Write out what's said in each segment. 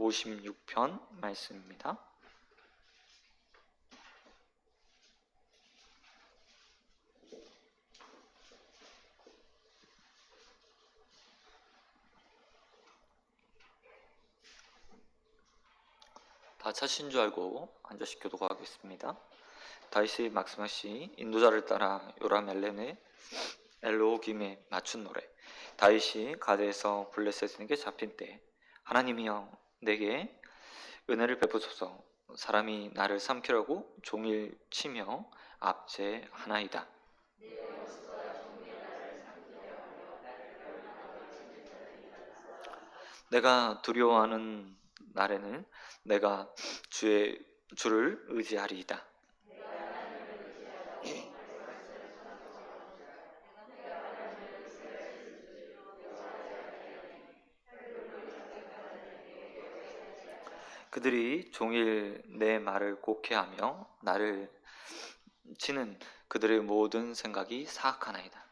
56편 말씀입니다. 다 찾으신 줄 알고 앉아서 교도하겠습니다. 다윗이 막스마시 인도자를 따라 요람 엘로김에 맞춘 노래. 다윗이 가드에서 블레셋에게 잡힌 때 하나님이여 내게 은혜를 베푸소서. 사람이 나를 삼키려고 종일 치며 압제하나이다. 내가 두려워하는 날에는 내가 주를 의지하리이다. 그들이 종일 내 말을 곡해하며 나를 치는 그들의 모든 생각이 사악하나이다.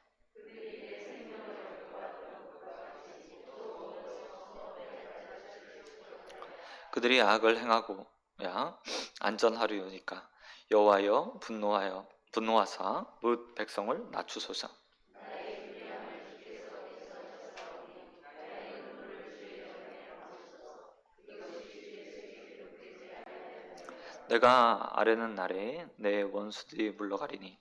그들이 악을 행하고야 안전하려니까 여호와여 분노하사 뭇 백성을 낮추소서. 내가 아뢰는 날에 내 원수들이 물러가리니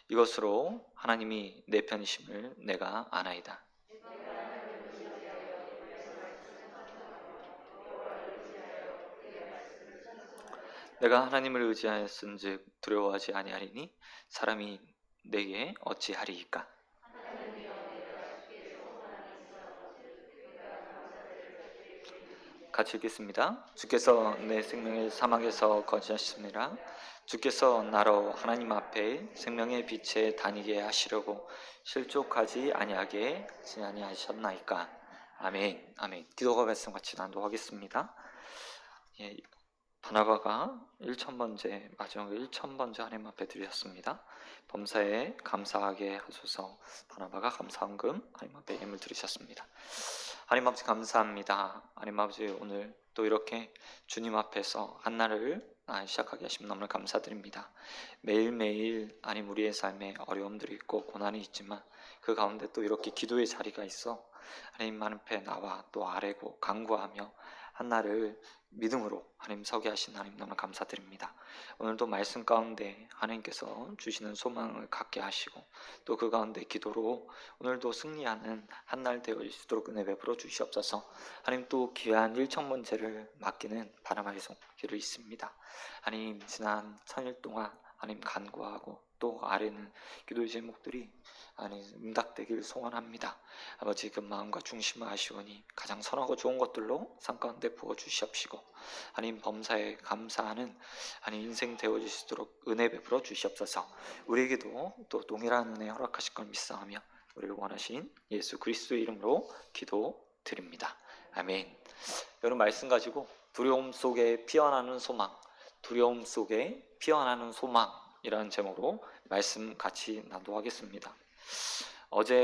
이것으로 하나님이 내 편이심을 내가 아나이다. 내가 하나님을 의지하였은즉 두려워하지 아니하리니 사람이 내게 어찌하리이까. 같이 읽겠습니다. 주께서 내 생명을 사망에서 건지하셨습니다. 주께서 나로 하나님 앞에 생명의 빛에 다니게 하시려고 실족하지 아니하게 하셨나이까. 아멘. 아멘. 기도가 말씀 같이 낭독하겠습니다. 바나바가 1000번째 마지막 1000번째 하나님 앞에 드리셨습니다. 범사에 감사하게 하소서. 바나바가 감사헌금 하나님 앞에 예물 드리셨습니다. 하나님 아버지 감사합니다. 하나님 아버지 오늘 또 이렇게 주님 앞에서 한 날을 시작하게 하시면 너무나 감사드립니다. 매일매일 하나님 우리의 삶에 어려움들이 있고 고난이 있지만 그 가운데 또 이렇게 기도의 자리가 있어 하나님 앞에 나와 또 아뢰고 간구하며 한 날을 믿음으로 하나님 서게 하신 하나님 너무나 감사드립니다. 오늘도 말씀 가운데 하나님께서 주시는 소망을 갖게 하시고 또 그 가운데 기도로 오늘도 승리하는 한 날 되어지도록 은혜 베풀어 주시옵소서. 하나님 또 귀한 1000번째를 맡기는 바나바의 손길을 있습니다. 하나님 지난 1000일 동안 하나님 간구하고 또 아래는 기도의 제목들이 응답되길 소원합니다. 아버지 그 마음과 중심을 아시오니 가장 선하고 좋은 것들로 삶 가운데 부어주시옵시고 하나님 범사에 감사하는 하나님 인생 되어주시도록 은혜 베풀어 주시옵소서. 우리에게도 또 동일한 은혜 허락하실 걸 믿사하며 우리를 원하신 예수 그리스도의 이름으로 기도드립니다. 아멘. 여러분 말씀 가지고 두려움 속에 피어나는 소망, 두려움 속에 피어나는 소망이라는 제목으로 말씀 같이 낭독하겠습니다.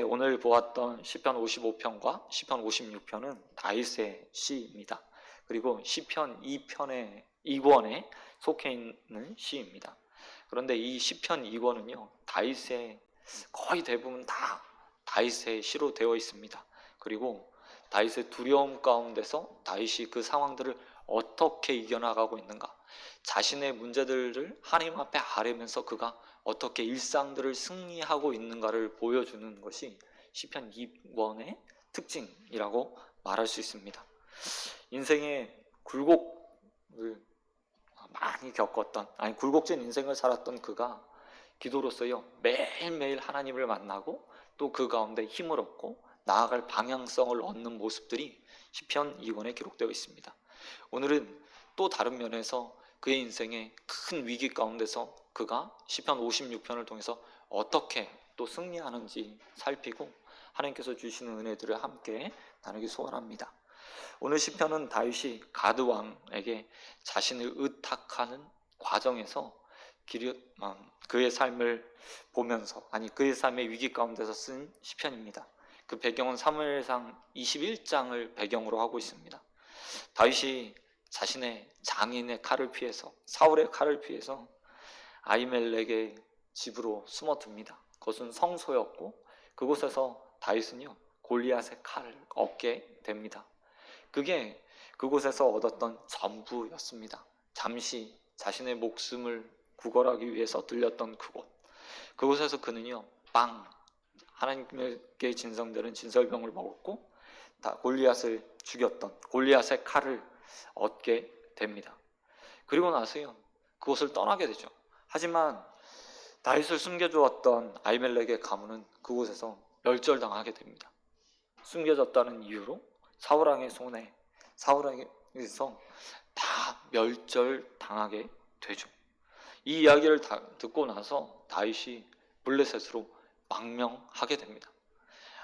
오늘 보았던 시편 55편과 시편 56편은 다윗의 시입니다. 그리고 시편 2권에 속해 있는 시입니다. 그런데 이 시편 2권은요 다윗의 거의 대부분 다 다윗의 시로 되어 있습니다. 그리고 다윗의 두려움 가운데서 다윗이 그 상황들을 어떻게 이겨나가고 있는가, 자신의 문제들을 하나님 앞에 아뢰면서 그가 어떻게 일상들을 승리하고 있는가를 보여주는 것이 시편 2권의 특징이라고 말할 수 있습니다. 인생의 굴곡을 많이 겪었던, 굴곡진 인생을 살았던 그가 기도로서요 매일매일 하나님을 만나고 또 그 가운데 힘을 얻고 나아갈 방향성을 얻는 모습들이 시편 2권에 기록되어 있습니다. 오늘은 또 다른 면에서 그의 인생의 큰 위기 가운데서 그가 시편 56편을 통해서 어떻게 또 승리하는지 살피고 하나님께서 주시는 은혜들을 함께 나누기 소원합니다. 오늘 시편은 다윗이 가드 왕에게 자신을 의탁하는 과정에서 그의 삶을 보면서 그의 삶의 위기 가운데서 쓴 시편입니다. 그 배경은 사무엘상 21장을 배경으로 하고 있습니다. 다윗이 자신의 장인의 칼을 피해서, 사울의 칼을 피해서 아히멜렉의 집으로 숨어듭니다. 그것은 성소였고 그곳에서 다윗은요 골리앗의 칼을 얻게 됩니다. 그게 그곳에서 얻었던 전부였습니다. 잠시 자신의 목숨을 구걸하기 위해서 들렸던 그곳에서 그는요 하나님께 진성되는 진설병을 먹었고 다 골리앗을 죽였던 골리앗의 칼을 얻게 됩니다. 그리고 나서요 그곳을 떠나게 되죠. 하지만 다윗을 숨겨주었던 아히멜렉의 가문은 그곳에서 멸절당하게 됩니다. 숨겨졌다는 이유로 사울왕의 손에 사울왕에서 다 멸절당하게 되죠. 이 이야기를 듣고 나서 다윗이 블레셋으로 망명하게 됩니다.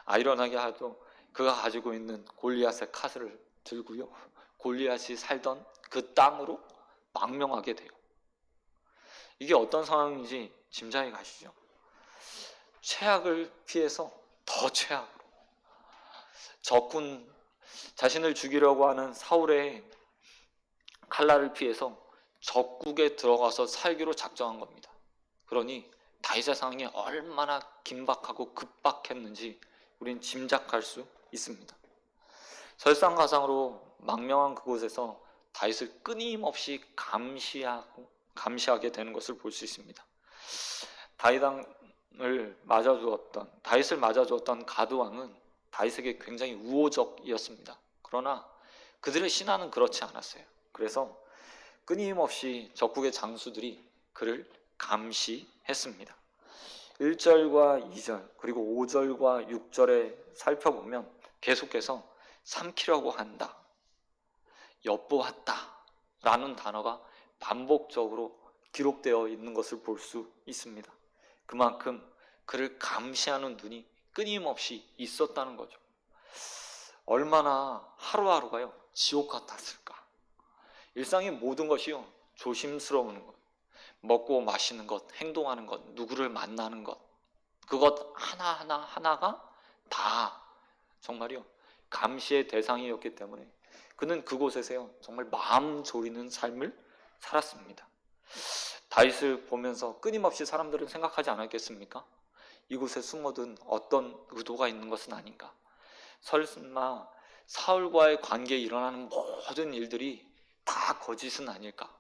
아이러니하게 하도 그가 가지고 있는 골리앗의 칼을 들고요 골리앗이 살던 그 땅으로 망명하게 돼요. 이게 어떤 상황인지 짐작이 가시죠? 최악을 피해서 더 최악으로, 적군 자신을 죽이려고 하는 사울의 칼날을 피해서 적국에 들어가서 살기로 작정한 겁니다. 그러니 다윗의 상황이 얼마나 긴박하고 급박했는지 우린 짐작할 수 있습니다. 설상가상으로 망명한 그곳에서 다윗을 끊임없이 감시하게 되는 것을 볼 수 있습니다. 다윗을 맞아주었던 가드왕은 다윗에게 굉장히 우호적이었습니다. 그러나 그들의 신하는 그렇지 않았어요. 그래서 끊임없이 적국의 장수들이 그를 감시했습니다. 1절과 2절 그리고 5절과 6절에 살펴보면 계속해서 삼키려고 한다, 엿보았다 라는 단어가 반복적으로 기록되어 있는 것을 볼 수 있습니다. 그만큼 그를 감시하는 눈이 끊임없이 있었다는 거죠. 얼마나 하루하루가요 지옥 같았을까. 일상의 모든 것이요 조심스러운 것, 먹고 마시는 것, 행동하는 것, 누구를 만나는 것, 그것 하나가 다 정말요 감시의 대상이었기 때문에 그는 그곳에서요 정말 마음 졸이는 삶을 살았습니다. 다윗을 보면서 끊임없이 사람들은 생각하지 않았겠습니까? 이곳에 숨어든 어떤 의도가 있는 것은 아닌가? 설마 사울과의 관계에 일어나는 모든 일들이 다 거짓은 아닐까?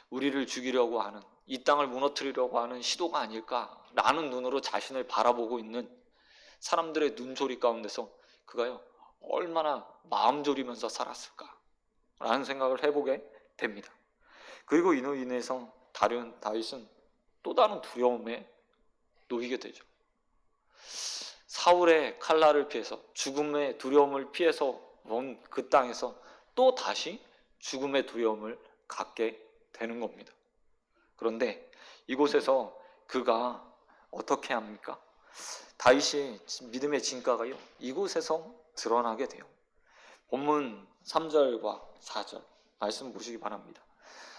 우리를 죽이려고 하는, 이 땅을 무너뜨리려고 하는 시도가 아닐까? 라는 눈으로 자신을 바라보고 있는 사람들의 눈조리 가운데서 그가요 얼마나 마음 졸이면서 살았을까? 라는 생각을 해보게 됩니다. 그리고 이로 인해서 다윗은 또 다른 두려움에 놓이게 되죠. 사울의 칼날을 피해서, 죽음의 두려움을 피해서 온 그 땅에서 또 다시 죽음의 두려움을 갖게 되는 겁니다. 그런데 이곳에서 그가 어떻게 합니까? 다윗의 믿음의 진가가요 이곳에서 드러나게 돼요. 본문 3절과 4절 말씀 보시기 바랍니다.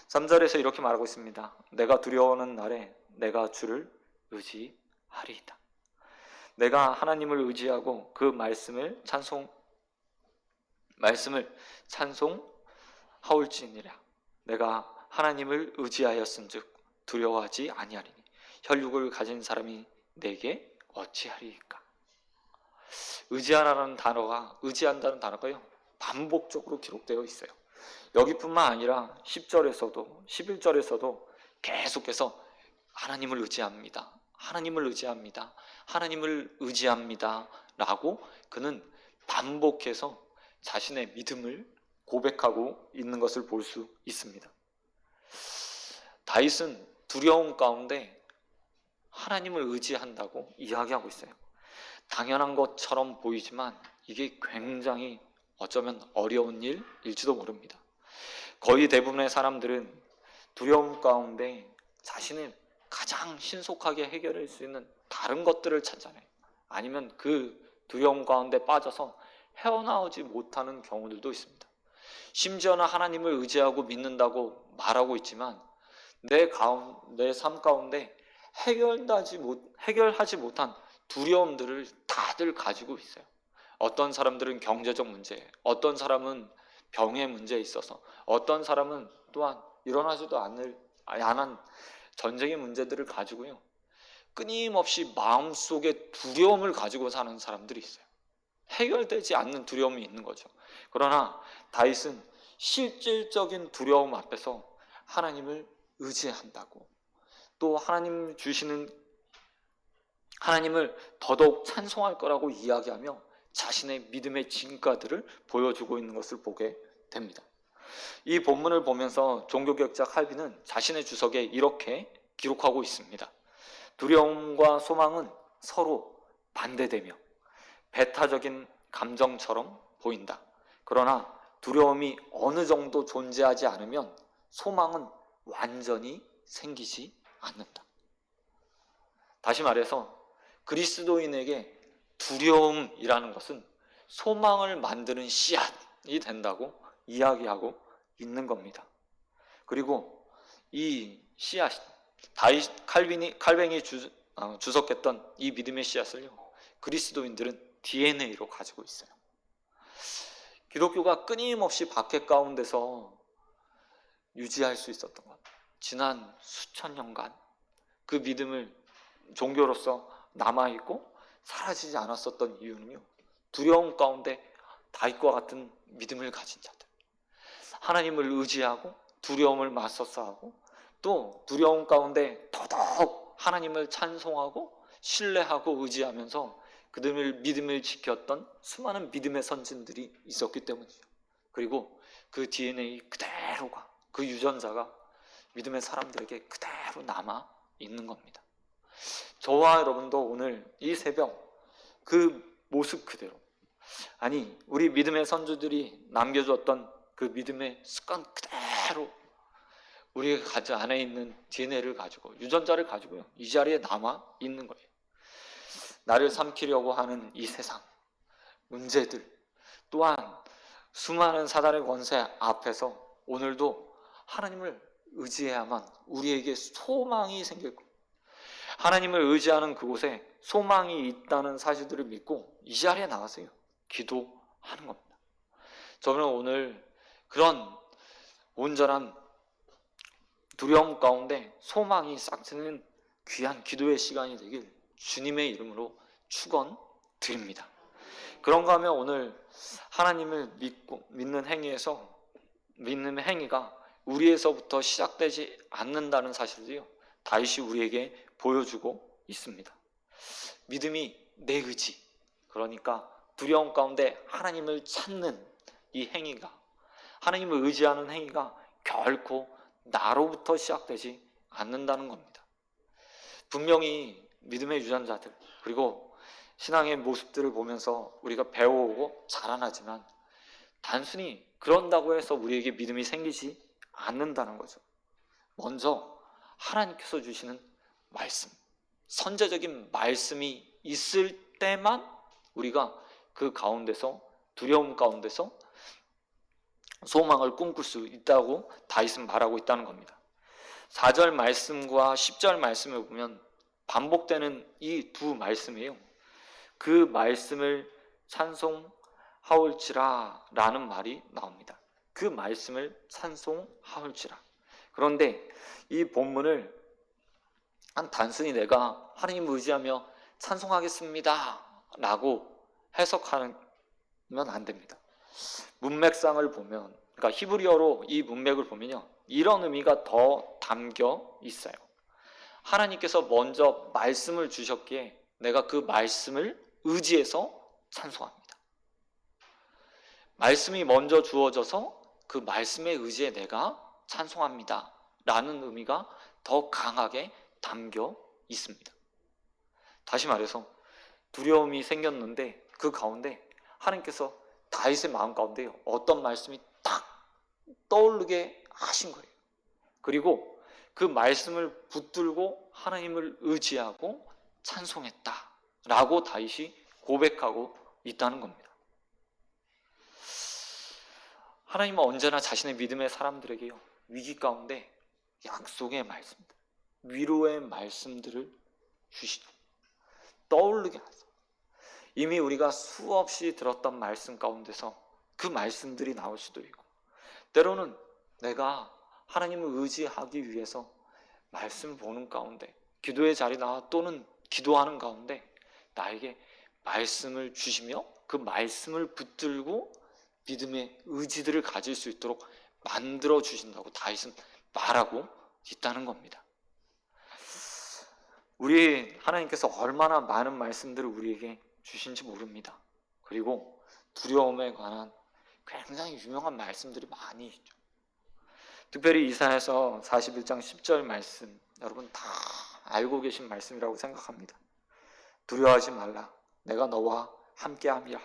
3절에서 이렇게 말하고 있습니다. 내가 두려워하는 날에 내가 주를 의지하리이다. 내가 하나님을 의지하고 그 말씀을 찬송하올지니라. 내가 하나님을 의지하였은즉 두려워하지 아니하리니 혈육을 가진 사람이 내게 어찌하리이까. 의지한다는 단어가요 반복적으로 기록되어 있어요. 여기뿐만 아니라 10절에서도 11절에서도 계속해서 하나님을 의지합니다, 하나님을 의지합니다, 하나님을 의지합니다 라고 그는 반복해서 자신의 믿음을 고백하고 있는 것을 볼 수 있습니다. 다윗은 두려움 가운데 하나님을 의지한다고 이야기하고 있어요. 당연한 것처럼 보이지만 이게 굉장히 어쩌면 어려운 일일지도 모릅니다. 거의 대부분의 사람들은 두려움 가운데 자신을 가장 신속하게 해결할 수 있는 다른 것들을 찾아내요. 아니면 그 두려움 가운데 빠져서 헤어나오지 못하는 경우들도 있습니다. 심지어는 하나님을 의지하고 믿는다고 말하고 있지만 내 삶 가운데 해결하지 못한 두려움들을 다들 가지고 있어요. 어떤 사람들은 경제적 문제, 어떤 사람은 병의 문제에 있어서, 어떤 사람은 또한 일어나지도 않은 전쟁의 문제들을 가지고요, 끊임없이 마음속에 두려움을 가지고 사는 사람들이 있어요. 해결되지 않는 두려움이 있는 거죠. 그러나 다윗은 실질적인 두려움 앞에서 하나님을 의지한다고, 또 하나님 주시는 하나님을 더더욱 찬송할 거라고 이야기하며 자신의 믿음의 진가들을 보여주고 있는 것을 보게 됩니다. 이 본문을 보면서 종교개혁자 칼빈은 자신의 주석에 이렇게 기록하고 있습니다. 두려움과 소망은 서로 반대되며 배타적인 감정처럼 보인다. 그러나 두려움이 어느 정도 존재하지 않으면 소망은 완전히 생기지 않는다. 다시 말해서 그리스도인에게 두려움이라는 것은 소망을 만드는 씨앗이 된다고 이야기하고 있는 겁니다. 그리고 이 씨앗, 칼뱅이 주석했던 이 믿음의 씨앗을요, 그리스도인들은 DNA로 가지고 있어요. 기독교가 끊임없이 박해 가운데서 유지할 수 있었던 것, 지난 수천 년간 그 믿음을 종교로서 남아있고 사라지지 않았었던 이유는요, 두려움 가운데 다윗과 같은 믿음을 가진 자들, 하나님을 의지하고 두려움을 맞서 싸우고, 또 두려움 가운데 더더욱 하나님을 찬송하고 신뢰하고 의지하면서 그들의 믿음을 지켰던 수많은 믿음의 선진들이 있었기 때문이죠. 그리고 그 DNA 그대로가, 그 유전자가 믿음의 사람들에게 그대로 남아 있는 겁니다. 저와 여러분도 오늘 이 새벽 그 모습 그대로, 아니 우리 믿음의 선조들이 남겨줬던 그 믿음의 습관 그대로 우리가 가지 안에 있는 DNA를 가지고, 유전자를 가지고요, 이 자리에 남아 있는 거예요. 나를 삼키려고 하는 이 세상 문제들, 또한 수많은 사단의 권세 앞에서 오늘도 하나님을 의지해야만 우리에게 소망이 생길 겁니다. 하나님을 의지하는 그곳에 소망이 있다는 사실들을 믿고 이 자리에 나가서요, 기도하는 겁니다. 저는 오늘 그런 온전한 두려움 가운데 소망이 싹트는 귀한 기도의 시간이 되길 주님의 이름으로 축원드립니다. 그런가 하면 오늘 하나님을 믿는 행위가 우리에서부터 시작되지 않는다는 사실도요, 다윗이 우리에게 보여주고 있습니다. 믿음이 내 의지, 그러니까 두려움 가운데 하나님을 찾는 이 행위가, 하나님을 의지하는 행위가 결코 나로부터 시작되지 않는다는 겁니다. 분명히 믿음의 유전자들, 그리고 신앙의 모습들을 보면서 우리가 배워오고 자라나지만 단순히 그런다고 해서 우리에게 믿음이 생기지 않는다는 거죠. 먼저 하나님께서 주시는 말씀, 선제적인 말씀이 있을 때만 우리가 그 가운데서, 두려움 가운데서 소망을 꿈꿀 수 있다고 다윗은 말하고 있다는 겁니다. 4절 말씀과 10절 말씀을 보면 반복되는 이 두 말씀이에요. 그 말씀을 찬송하올지라 라는 말이 나옵니다. 그 말씀을 찬송하올지라. 그런데 이 본문을 단순히 내가 하나님을 의지하며 찬송하겠습니다 라고 해석하면 안 됩니다. 문맥상을 보면, 그러니까 히브리어로 이 문맥을 보면요, 이런 의미가 더 담겨 있어요. 하나님께서 먼저 말씀을 주셨기에 내가 그 말씀을 의지해서 찬송합니다. 말씀이 먼저 주어져서 그 말씀에 의지해 내가 찬송합니다 라는 의미가 더 강하게 담겨 있습니다. 다시 말해서 두려움이 생겼는데 그 가운데 하나님께서 다윗의 마음 가운데 어떤 말씀이 딱 떠오르게 하신 거예요. 그리고 그 말씀을 붙들고 하나님을 의지하고 찬송했다 라고 다윗이 고백하고 있다는 겁니다. 하나님은 언제나 자신의 믿음의 사람들에게요, 위기 가운데 약속의 말씀들, 위로의 말씀들을 주시죠. 떠오르게 하세요. 이미 우리가 수없이 들었던 말씀 가운데서 그 말씀들이 나올 수도 있고, 때로는 내가 하나님을 의지하기 위해서 말씀 보는 가운데, 기도의 자리나 또는 기도하는 가운데 나에게 말씀을 주시며 그 말씀을 붙들고 믿음의 의지들을 가질 수 있도록 만들어 주신다고 다윗은 말하고 있다는 겁니다. 우리 하나님께서 얼마나 많은 말씀들을 우리에게 주신지 모릅니다. 그리고 두려움에 관한 굉장히 유명한 말씀들이 많이 있죠. 특별히 이사야서 41장 10절 말씀, 여러분 다 알고 계신 말씀이라고 생각합니다. 두려워하지 말라, 내가 너와 함께함이라.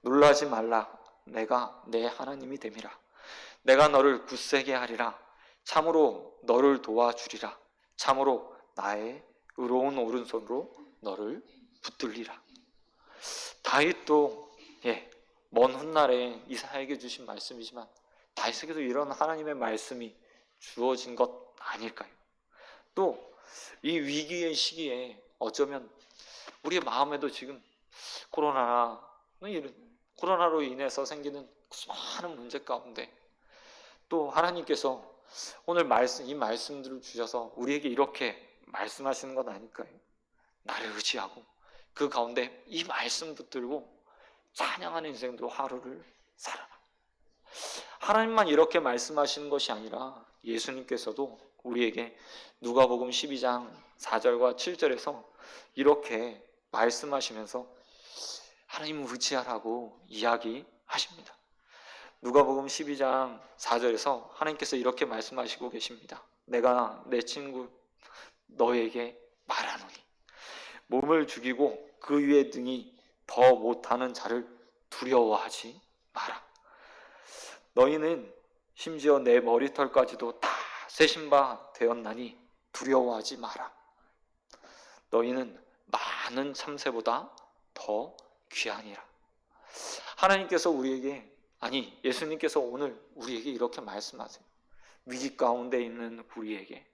놀라지 말라, 내가 내 하나님이 됨이라. 내가 너를 굳세게 하리라. 참으로 너를 도와주리라. 참으로 나의 의로운 오른손으로 너를 붙들리라. 다윗도 먼 훗날에 이사야에게 주신 말씀이지만 다윗에게도 이런 하나님의 말씀이 주어진 것 아닐까요? 또 이 위기의 시기에 어쩌면 우리의 마음에도 지금 코로나로 인해서 생기는 수많은 문제 가운데 또 하나님께서 오늘 이 말씀들을 주셔서 우리에게 이렇게 말씀하시는 것 아닐까요? 나를 의지하고 그 가운데 이 말씀 붙들고 찬양하는 인생도 하루를 살아라. 하나님만 이렇게 말씀하시는 것이 아니라 예수님께서도 우리에게 누가복음 12장 4절과 7절에서 이렇게 말씀하시면서 하나님을 의지하라고 이야기하십니다. 누가복음 12장 4절에서 하나님께서 이렇게 말씀하시고 계십니다. 내가 내 친구 너에게 말하노니 몸을 죽이고 그 위에 등이 더 못하는 자를 두려워하지 마라. 너희는 심지어 내 머리털까지도 다 세신 바 되었나니 두려워하지 마라. 너희는 많은 참새보다 더 귀하니라. 하나님께서 예수님께서 오늘 우리에게 이렇게 말씀하세요. 위기 가운데 있는 우리에게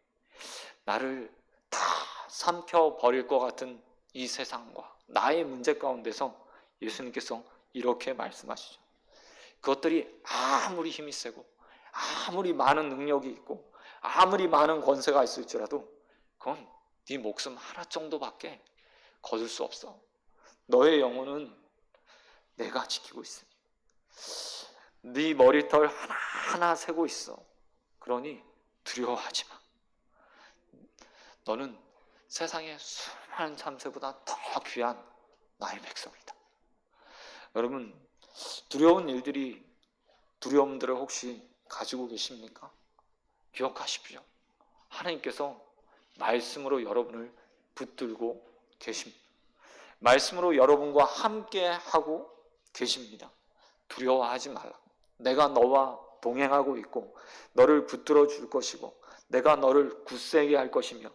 나를 다 삼켜버릴 것 같은 이 세상과 나의 문제 가운데서 예수님께서 이렇게 말씀하시죠. 그것들이 아무리 힘이 세고 아무리 많은 능력이 있고 아무리 많은 권세가 있을지라도 그건 네 목숨 하나 정도밖에 거둘 수 없어. 너의 영혼은 내가 지키고 있으니 네 머리털 하나하나 세고 있어. 그러니 두려워하지 마. 너는 세상의 수많은 참새보다 더 귀한 나의 백성이다. 여러분, 두려움들을 혹시 가지고 계십니까? 기억하십시오. 하나님께서 말씀으로 여러분을 붙들고 계십니다. 말씀으로 여러분과 함께 하고 계십니다. 두려워하지 말라. 내가 너와 동행하고 있고 너를 붙들어 줄 것이고 내가 너를 굳세게 할 것이며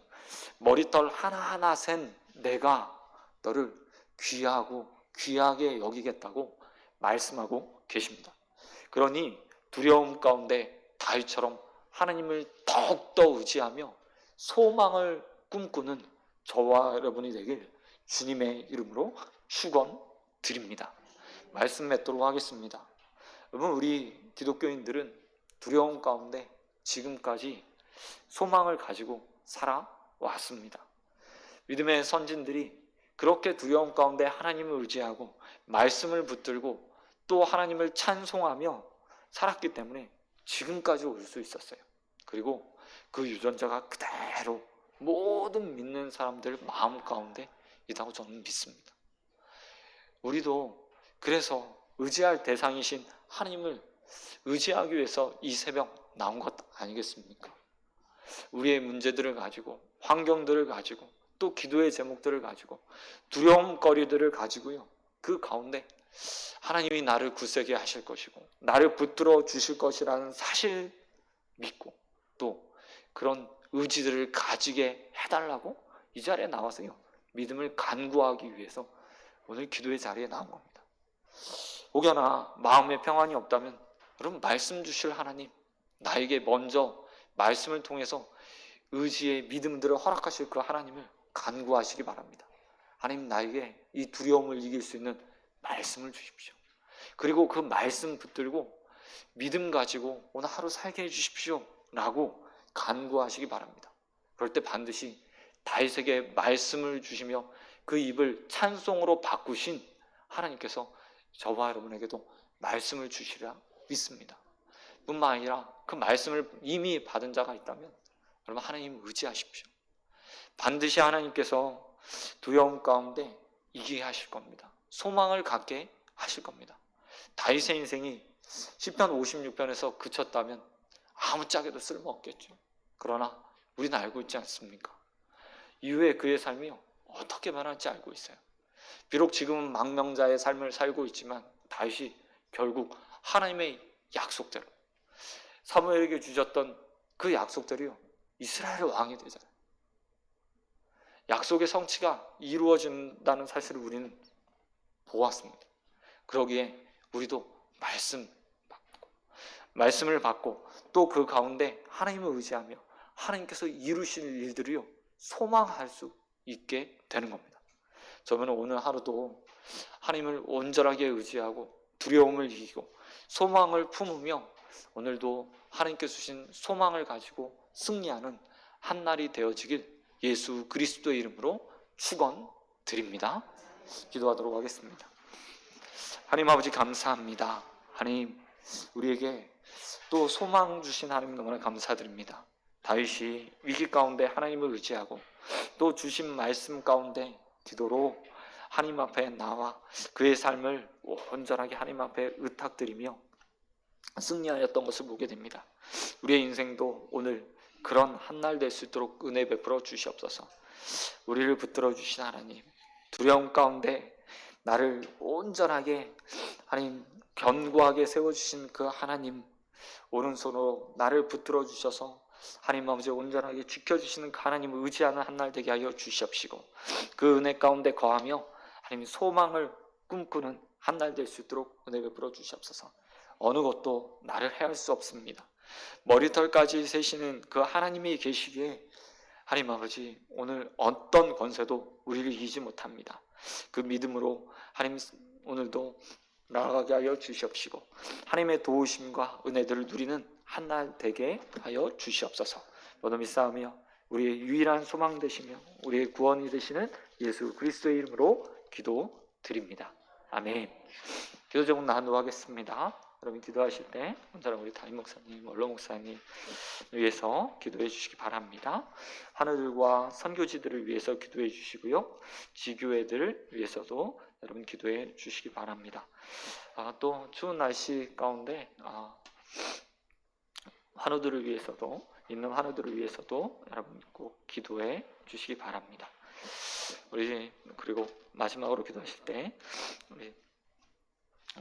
머리털 하나하나 센 내가 너를 귀하고 귀하게 여기겠다고 말씀하고 계십니다. 그러니 두려움 가운데 다윗처럼 하나님을 더욱더 의지하며 소망을 꿈꾸는 저와 여러분이 되길 주님의 이름으로 축원드립니다. 말씀 맺도록 하겠습니다. 여러분, 우리 기독교인들은 두려움 가운데 지금까지 소망을 가지고 살아왔습니다. 믿음의 선진들이 그렇게 두려움 가운데 하나님을 의지하고 말씀을 붙들고 또 하나님을 찬송하며 살았기 때문에 지금까지 올 수 있었어요. 그리고 그 유전자가 그대로 모든 믿는 사람들 마음 가운데 있다고 저는 믿습니다. 우리도 그래서 의지할 대상이신 하나님을 의지하기 위해서 이 새벽 나온 것 아니겠습니까? 우리의 문제들을 가지고 환경들을 가지고 또 기도의 제목들을 가지고 두려움거리들을 가지고요, 그 가운데 하나님이 나를 굳세게 하실 것이고 나를 붙들어 주실 것이라는 사실 믿고 또 그런 의지들을 가지게 해달라고 이 자리에 나와서요, 믿음을 간구하기 위해서 오늘 기도의 자리에 나온 겁니다. 혹여나 마음에 평안이 없다면 여러분, 말씀 주실 하나님, 나에게 먼저 말씀을 통해서 의지의 믿음들을 허락하실 그 하나님을 간구하시기 바랍니다. 하나님, 나에게 이 두려움을 이길 수 있는 말씀을 주십시오. 그리고 그 말씀 붙들고 믿음 가지고 오늘 하루 살게 해주십시오 라고 간구하시기 바랍니다. 그럴 때 반드시 다윗에게 말씀을 주시며 그 입을 찬송으로 바꾸신 하나님께서 저와 여러분에게도 말씀을 주시리라 믿습니다. 뿐만 아니라 그 말씀을 이미 받은 자가 있다면 여러분 하나님 의지하십시오. 반드시 하나님께서 두려움 가운데 이기게 하실 겁니다. 소망을 갖게 하실 겁니다. 다윗의 인생이 시편 56편에서 그쳤다면 아무짝에도 쓸모없겠죠. 그러나 우리는 알고 있지 않습니까? 이후에 그의 삶이 어떻게 변할지 알고 있어요. 비록 지금은 망명자의 삶을 살고 있지만 다윗이 결국 하나님의 약속대로 사무엘에게 주셨던 그 약속대로요 이스라엘의 왕이 되잖아요. 약속의 성취가 이루어진다는 사실을 우리는 보았습니다. 그러기에 우리도 말씀을 받고 또 그 가운데 하나님을 의지하며 하나님께서 이루실 일들이요 소망할 수 있게 되는 겁니다. 저는 오늘 하루도 하나님을 온전하게 의지하고 두려움을 이기고 소망을 품으며 오늘도 하나님께서 주신 소망을 가지고 승리하는 한 날이 되어지길 예수 그리스도의 이름으로 축원드립니다. 기도하도록 하겠습니다. 하나님 아버지 감사합니다. 하나님 우리에게 또 소망 주신 하나님 너무나 감사드립니다. 다윗이 위기 가운데 하나님을 의지하고 또 주신 말씀 가운데 기도로 하나님 앞에 나와 그의 삶을 온전하게 하나님 앞에 의탁드리며 승리하였던 것을 보게 됩니다. 우리의 인생도 오늘 그런 한 날 될 수 있도록 은혜 베풀어 주시옵소서. 우리를 붙들어 주신 하나님, 두려움 가운데 나를 온전하게 하나님 견고하게 세워주신 그 하나님, 오른손으로 나를 붙들어 주셔서 하나님 아버지 온전하게 지켜주시는 그 하나님을 의지하는 한 날 되게 하여 주시옵시고 그 은혜 가운데 거하며 하나님 소망을 꿈꾸는 한 날 될 수 있도록 은혜 베풀어 주시옵소서. 어느 것도 나를 해할 수 없습니다. 머리털까지 세시는 그 하나님이 계시기에 하나님 아버지 오늘 어떤 권세도 우리를 이기지 못합니다. 그 믿음으로 하나님 오늘도 나아가게 하여 주시옵시고 하나님의 도우심과 은혜들을 누리는 한 날 되게 하여 주시옵소서. 모두 믿사오며 우리의 유일한 소망 되시며 우리의 구원이 되시는 예수 그리스도의 이름으로 기도드립니다. 아멘. 기도 제목 나누겠습니다. 여러분 기도하실 때 먼저 우리 담임 목사님, 원로 목사님 위해서 기도해 주시기 바랍니다. 하늘들과 선교지들을 위해서 기도해 주시고요. 지교회들 위해서도 여러분 기도해 주시기 바랍니다. 또 추운 날씨 가운데 환우들을 위해서도 있는 환우들을 위해서도 여러분 꼭 기도해 주시기 바랍니다. 우리 그리고 마지막으로 기도하실 때 우리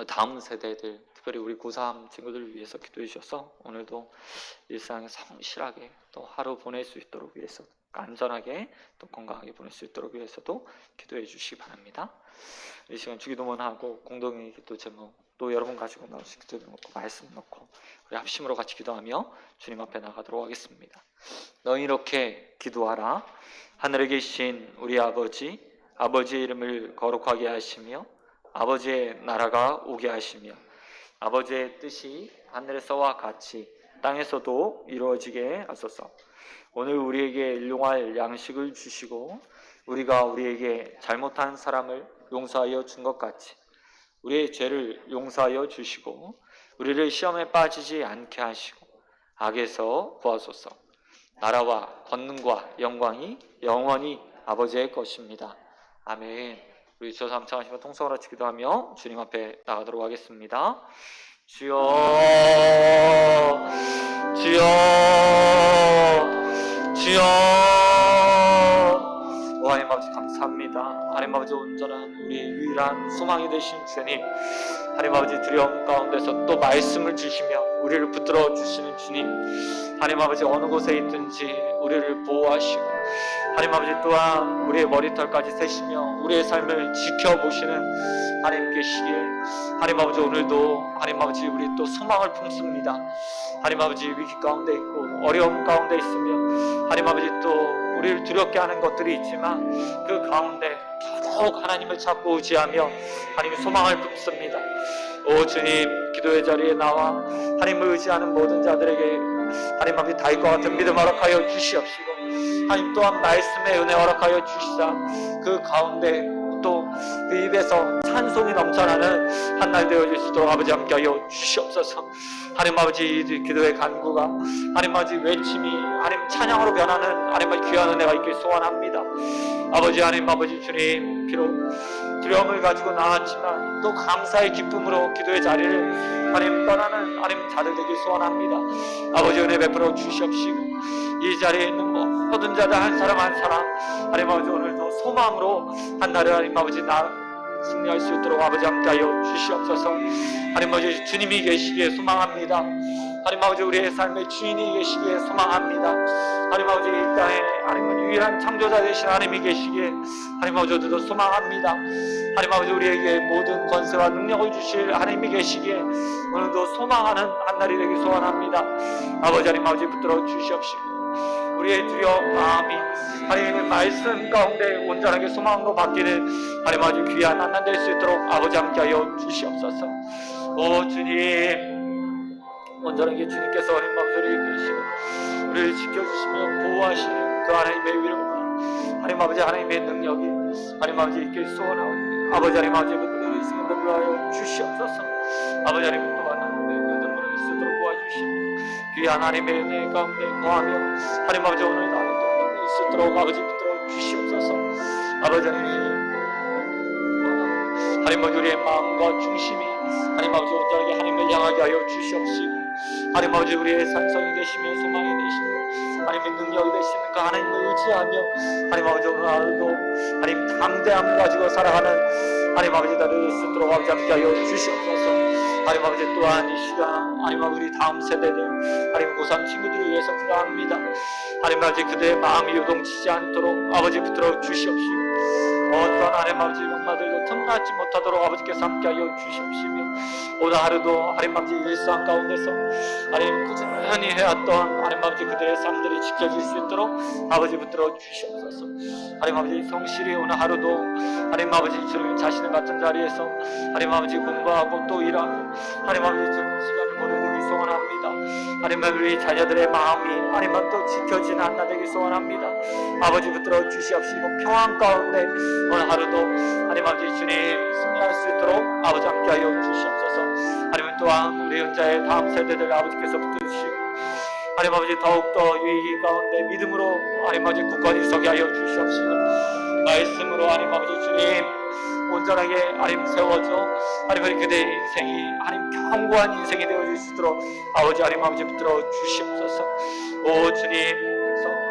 다음 세대들 특별히 우리 고3 친구들을 위해서 기도해 주셔서 오늘도 일상에 성실하게 또 하루 보낼 수 있도록 위해서 안전하게 또 건강하게 보낼 수 있도록 위해서도 기도해 주시기 바랍니다. 이 시간 주기도문하고 공동의 기도 제목 또 여러분 가지고 나오신 기도 제목 말씀 놓고 우리 합심으로 같이 기도하며 주님 앞에 나가도록 하겠습니다. 너희 이렇게 기도하라. 하늘에 계신 우리 아버지의 이름을 거룩하게 하시며 아버지의 나라가 오게 하시며 아버지의 뜻이 하늘에서와 같이 땅에서도 이루어지게 하소서. 오늘 우리에게 일용할 양식을 주시고 우리가 우리에게 잘못한 사람을 용서하여 준 것 같이 우리의 죄를 용서하여 주시고 우리를 시험에 빠지지 않게 하시고 악에서 구하소서. 나라와 권능과 영광이 영원히 아버지의 것입니다. 아멘. 우리 주여서 함청하시며 통성으로 기도하며 주님 앞에 나가도록 하겠습니다. 주여 주여 주여. 오 하나님 아버지 감사합니다. 하나님 아버지 온전한 우리의 유일한 소망이 되신 주님, 하나님 아버지 두려움 가운데서 또 말씀을 주시며 우리를 붙들어 주시는 주님, 하나님 아버지 어느 곳에 있든지 우리를 보호하시고 하나님 아버지 또한 우리의 머리털까지 세시며 우리의 삶을 지켜보시는 하나님 계시기에 하나님 아버지 오늘도 하나님 아버지 우리 또 소망을 품습니다. 하나님 아버지 위기 가운데 있고 어려움 가운데 있으며 하나님 아버지 또 우리를 두렵게 하는 것들이 있지만 그 가운데 더더욱 하나님을 찾고 의지하며 하나님 소망을 품습니다. 오 주님, 기도의 자리에 나와 하나님을 의지하는 모든 자들에게 하나님 아버지 다윗과 같은 믿음 허락하여 주시옵시고, 하나님 또한 말씀의 은혜 허락하여 주시사 그 가운데 또 그 입에서 찬송이 넘쳐나는 한날 되어질 수 있도록 아버지 함께하여 주시옵소서. 하나님 아버지 이 기도의 간구가 하나님 아버지 외침이 하나님 찬양으로 변하는 하나님 아버지 귀한 은혜가 있길 소원합니다. 아버지 하나님 아버지 주님, 비록 두려움을 가지고 나왔지만 또 감사의 기쁨으로 기도의 자리를 하나님 떠나는 하나님 자들 되길 소원합니다. 아버지 은혜 베풀어 주시옵시고, 이 자리에 있는 모든 자들 한 사람 한 사람 하나님 아버지 오늘도 소망으로 한날을 하나님 아버지 승리할 수 있도록 아버지 함께하여 주시옵소서. 하나님 아버지 주님이 계시기에 소망합니다. 하나님 아버지 우리의 삶의 주인이 계시기에 소망합니다. 하나님 아버지 이 땅에 하나님 유일한 창조자 되신 하나님이 계시기에 하나님 아버지 오늘도 소망합니다. 하나님 아버지 우리에게 모든 권세와 능력을 주실 하나님이 계시기에 오늘도 소망하는 한날이 되길 소원합니다. 아버지 하나님 아버지 붙들어 주시옵시고, 우리의 두려운 마음이 하나님의 말씀 가운데 온전하게 소망으로 바뀌는 하나님 아버지 귀한 한날 될 수 있도록 아버지 함께하여 주시옵소서. 오 주님, 온전하게 주님께서 하나님 아버지 우리에게 계시고 우리를 지켜주시며 보호하시는 그 하나님의 위력과 하나님 아버지 하나님의 능력이 하나님 아버지 있길 소원하오니 아버지 하나님 아버지 그들을 승인을 위하여 주시옵소서. 아버지 하나님 또한 하나님의 그들을 쓰도록 도와주시며 귀한 하나님의 은혜 가운데 거하며 하나님 아버지 오늘 나는 또 있도록 아버지 붙들어 주시옵소서. 아버지 하나님 아버지 우리의 마음과 중심이 하나님 아버지 온전하게 하나님을 향하게 하여 주시옵시고, 하나님 아버지 우리의 산성이 되시며 소망이 되시며 하나님의 능력이 되시는 그 하나님을 의지하며 하나님 아버지 오늘 하루도 하나님 담대함을 가지고 살아가는 하나님 아버지 나를 수 있도록 아버지 함께하여 주시옵소서. 하나님 아버지 또한 이 시간 하나님 아버지 우리 다음 세대들 하나님 고3 친구들을 위해서 기도합니다. 하나님 아버지 그들의 마음이 요동치지 않도록 아버지 붙들어 주시옵시고, 어떤 하나님 아버지 엄마들도 틈나지 못하도록 아버지께서 함께하여 주시옵시며, 오늘 하루도 하나님 아버지 일상 가운데서 하나님 꾸준히 해왔던 하나님 아버지 그들의 삶들이 지켜질 수 있도록 아버지 붙들어 주시옵소서. 하나님 아버지 성실히 오늘 하루도 하나님 아버지 주님 자신의 같은 자리에서 하나님 아버지 공부하고 또 일하고 하나님 아버지 주는 시간을 보내기 소원합니다. 하나님 아버지 우리 자녀들의 마음이 하나님 또 지켜지는 한날 되기 소원합니다. 아버지 붙들어 주시옵시고, 평안 가운데 오늘 하루도 하나님 아버지 주님 승리할 수 있도록 아버지 함께하여 주시옵소서. 하나님 또한 우리 현자의 다음 세대들 아버지께서 붙들으시고 하나님 아버지 더욱더 위기 가운데 믿음으로 하나님 아버지 굳건히 서게 하여 주시옵시고, 말씀으로 하나님 아버지 주님 온전하게 하나님 세워줘 하나님 아버지 그대의 인생이 하나님 견고한 인생이 되어질 수 있도록 아버지 하나님 아버지 붙들어 주시옵소서. 오 주님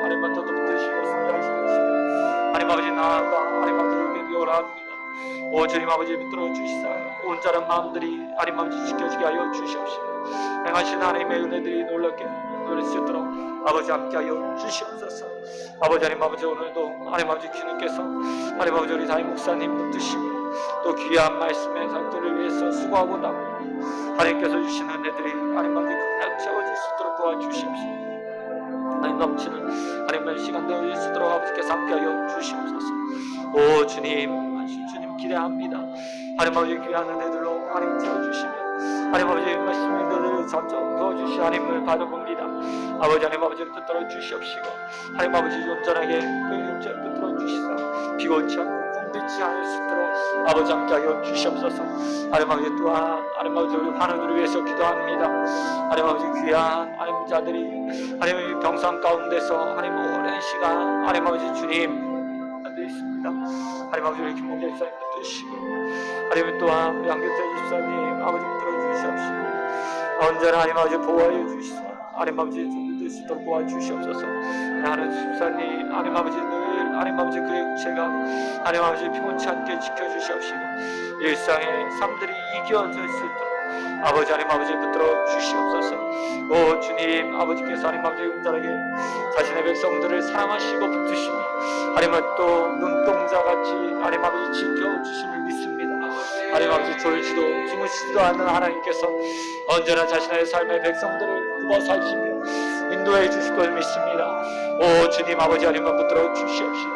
하나님 아버지 붙드시고 승리하시옵시고, 하나님 아버지 나아가 하나님 아버지를 기원합니다. 오 주님 아버지 붙들어 주시사 온전한 마음들이 하나님 아버지 지켜지게 하여 주시옵시고, 행하신 하나님의 은혜들이 놀랍게 누릴 수 있도록 아버지 함께하여 주시옵소서. 아버지 하나님 아버지 오늘도 하나님 아버지 주님께서 하나님 아버지 우리 담임 목사님 붙드시고 또 귀한 말씀의 상도를 위해서 수고하고 나고 하나님께서 주시는 은혜들이 하나님 아버지 그냥 채워질 수 있도록 도와주시옵시고, 하나님 넘치는 하나님의 시간 되어질 수 있도록 아버지께서 함께하여 주시옵소서. 오 주님 주님 기대합니다. 하나님 아버지 귀한 은혜들로 하나님 채워주시며 하나님 아버지 말씀의 은혜를 점점 부어주시 하나님을 바라봅니다. 아버지 하나님 아버지를 붙들어 주시옵시고, 하나님 아버지 온전하게 그 육체를 붙들어 주시사 피곤치 않고 공비치 않을 수 있도록 아버지 함께하여 주시옵소서. 하나님 아버지 또한 하나님 아버지 우리 환우들을 위해서 기도합니다. 하나님 아버지 귀한 하나님 자들이 하나님 병상 가운데서 하나님 오랜 시간 하나님 아버지 주님 있습니다. 하나님 아버지 우리 김홍재 집사님 붙드시고 하나님 또한 우리 안경태 집사님 아버지 붙들어 주시옵시고, 언제나 하나님 아버지 보호하여 주시사 하나님 아버지 믿을 수 있도록 도와주시옵소서. 하나님 집사님 하나님 아버지 늘 하나님 아버지 그 육체가 하나님 아버지 피곤치 않게 지켜주시옵시고 일상의 삶들이 이겨질 수 있도록 아버지 하나님 아버지 붙들어 주시옵소서. 오 주님 아버지께서 하나님 아버지 온전하게 자신의 백성들을 사랑하시고 붙드시며 하나님 또 눈동자같이 하나님 아버지 지켜주심을 믿습니다. 하나님 아버지 졸지도 주무시지도 않는 하나님께서 언제나 자신의 삶의 백성들을 굽어 살피며 인도해 주실 것을 믿습니다. 오 주님 아버지 하나님만 붙들어 주시옵시고,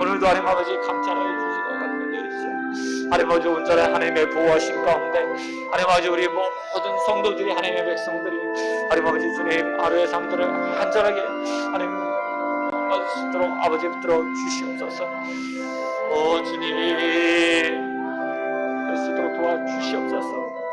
오늘도 하나님 아버지 감찰하여 주시고 하나님 내리시오 하나님 아버지 온전히 하나님의 보호하신 가운데 하나님 아버지 우리 모든 성도들이 하나님의 백성들이 하나님 아버지 주님 하루의 삶들을 안전하게 하나님 맞을 수 있도록 아버지 붙들어 주시옵소서. 오 주님 할 수 있도록 도와주시옵소서.